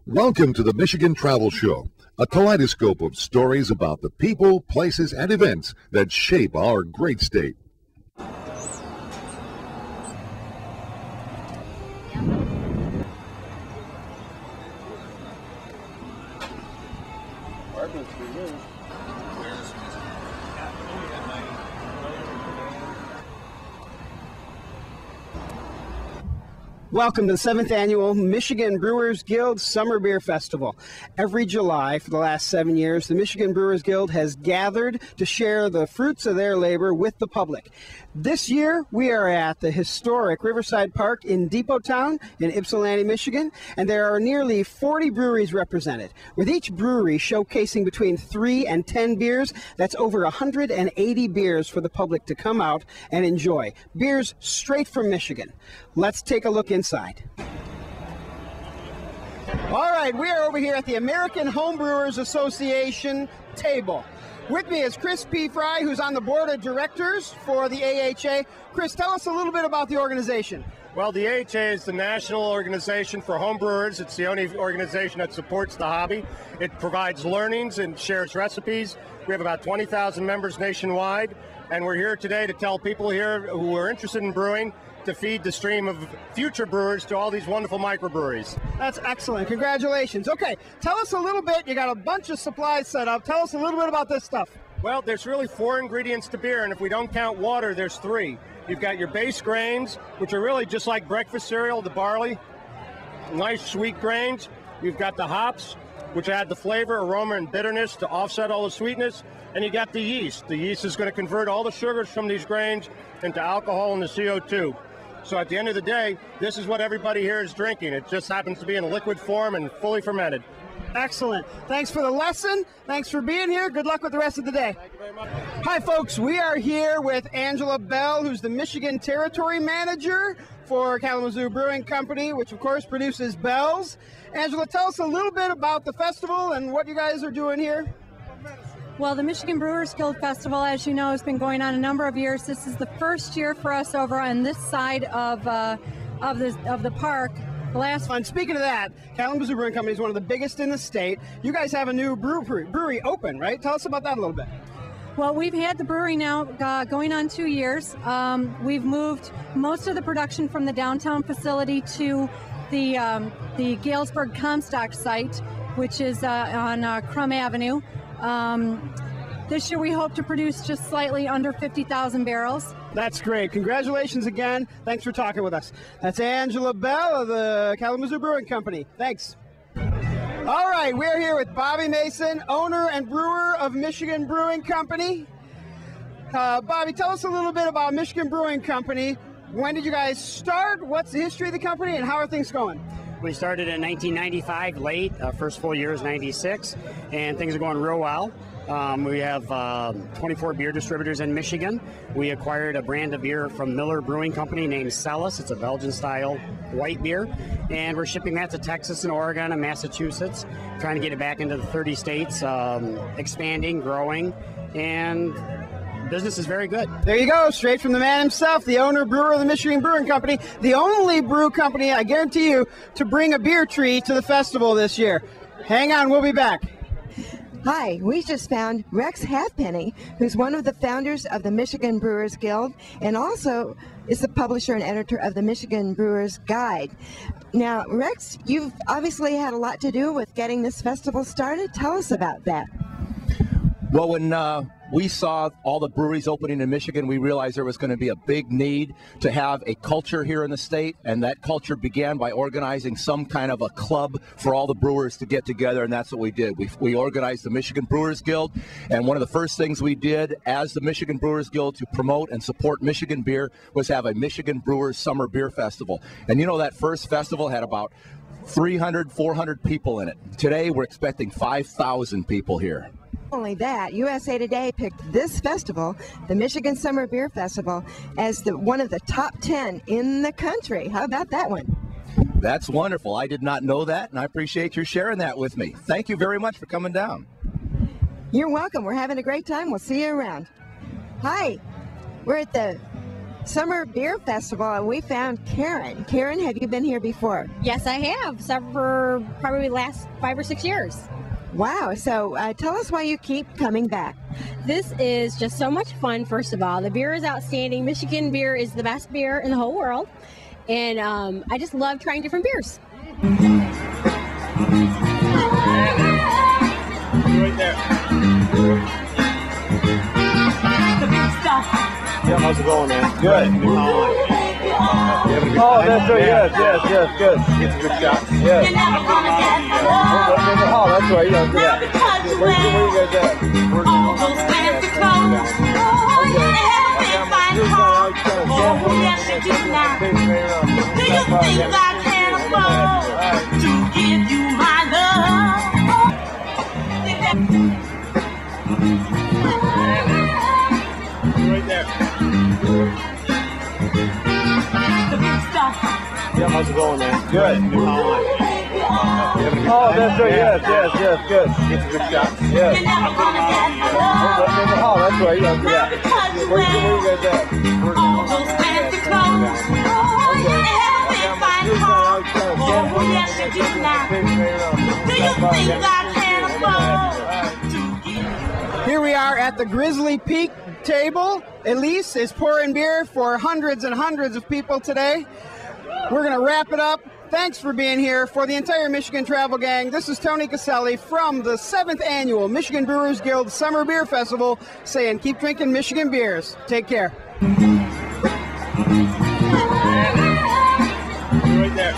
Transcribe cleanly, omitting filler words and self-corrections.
Welcome to the Michigan Travel Show, a kaleidoscope of stories about the people, places, and events that shape our great state. Welcome to the 7th Annual Michigan Brewers Guild Summer Beer Festival. Every July for the last 7 years, the Michigan Brewers Guild has gathered to share the fruits of their labor with the public. This year, we are at the historic Riverside Park in Depot Town in Ypsilanti, Michigan, and there are nearly 40 breweries represented, with each brewery showcasing between 3 and 10 beers. That's over 180 beers for the public to come out and enjoy. Beers straight from Michigan. Let's take a look inside. All right, we are over here at the American Homebrewers Association table. With me is Chris P. Fry, who's on the board of directors for the AHA. Chris, tell us a little bit about the organization. Well, the AHA is the national organization for homebrewers. It's the only organization that supports the hobby. It provides learnings and shares recipes. We have about 20,000 members nationwide, and we're here today to tell people here who are interested in brewing to feed the stream of future brewers to all these wonderful microbreweries. That's excellent. Congratulations. Okay, tell us a little bit. You got a bunch of supplies set up. Tell us a little bit about this stuff. Well, there's really 4 ingredients to beer, and if we don't count water, there's 3. You've got your base grains, which are really just like breakfast cereal, the barley, nice sweet grains. You've got the hops, which add the flavor, aroma, and bitterness to offset all the sweetness. And you got the yeast. The yeast is going to convert all the sugars from these grains into alcohol and the CO2. So at the end of the day, this is what everybody here is drinking. It just happens to be in a liquid form and fully fermented. Excellent. Thanks for the lesson. Thanks for being here. Good luck with the rest of the day. Thank you very much. Hi, folks. We are here with Angela Bell, who's the Michigan Territory Manager for Kalamazoo Brewing Company, which, of course, produces Bell's. Angela, tell us a little bit about the festival and what you guys are doing here. Well, the Michigan Brewers Guild Festival, as you know, has been going on a number of years. This is the first year for us over on this side of the park. And speaking of that, Kalamazoo Brewing Company is one of the biggest in the state. You guys have a new brewery open, right? Tell us about that a little bit. Well, we've had the brewery now going on 2 years. We've moved most of the production from the downtown facility to the Galesburg Comstock site, which is on Crum Avenue. This year we hope to produce just slightly under 50,000 barrels. That's great. Congratulations again. Thanks for talking with us. That's Angela Bell of the Kalamazoo Brewing Company. Thanks. All right, we're here with Bobby Mason, owner and brewer of Michigan Brewing Company. Bobby, tell us a little bit about Michigan Brewing Company. When did you guys start? What's the history of the company, and how are things going? We started in 1995 late, first full year is 96, and things are going real well. We have 24 beer distributors in Michigan. We acquired a brand of beer from Miller Brewing Company named Cellus. It's a Belgian-style white beer, and we're shipping that to Texas and Oregon and Massachusetts, trying to get it back into the 30 states, expanding, growing, and business is very good. There you go, straight from the man himself, the owner, brewer of the Michigan Brewing Company, the only brew company, I guarantee you, to bring a beer tree to the festival this year. Hang on, we'll be back. Hi, we just found Rex Halfpenny, who's one of the founders of the Michigan Brewers Guild and also is the publisher and editor of the Michigan Brewers Guide. Now, Rex, you've obviously had a lot to do with getting this festival started. Tell us about that. Well, when we saw all the breweries opening in Michigan, we realized there was going to be a big need to have a culture here in the state, and that culture began by organizing some kind of a club for all the brewers to get together, and that's what we did. We organized the Michigan Brewers Guild, and one of the first things we did as the Michigan Brewers Guild to promote and support Michigan beer was have a Michigan Brewers Summer Beer Festival. And you know, that first festival had about 300, 400 people in it. Today, we're expecting 5,000 people here. Not only that, USA Today picked this festival, the Michigan Summer Beer Festival, as one of the top 10 in the country. How about that one? That's wonderful. I did not know that, and I appreciate you sharing that with me. Thank you very much for coming down. You're welcome. We're having a great time. We'll see you around. Hi, we're at the Summer Beer Festival, and we found Karen. Karen, have you been here before? Yes, I have. For probably the last 5 or 6 years. Wow. So tell us why you keep coming back. This is just so much fun, first of all. The beer is outstanding. Michigan beer is the best beer in the whole world. And I just love trying different beers. Right there. Yeah, how's it going, man? Good. Oh, that's right. Yes, good. It's a good shot. Yes. Oh, that's right. Yeah. Where you guys at? Do you think I can afford to give you my love? Right there. Yeah, how's it going, man? Good. Oh, that's right. Yes, good. It's a good shot. Yes. Oh, that's right. Yeah. Where you guys at? All those fancy clothes. Oh, every fine car. Oh, yes, you do now. Do you think I can afford to give? Here we are at the Grizzly Peak table. Elise is pouring beer for hundreds and hundreds of people today. We're going to wrap it up. Thanks for being here. For the entire Michigan Travel Gang, this is Tony Caselli from the 7th Annual Michigan Brewers Guild Summer Beer Festival saying keep drinking Michigan beers. Take care. Right there.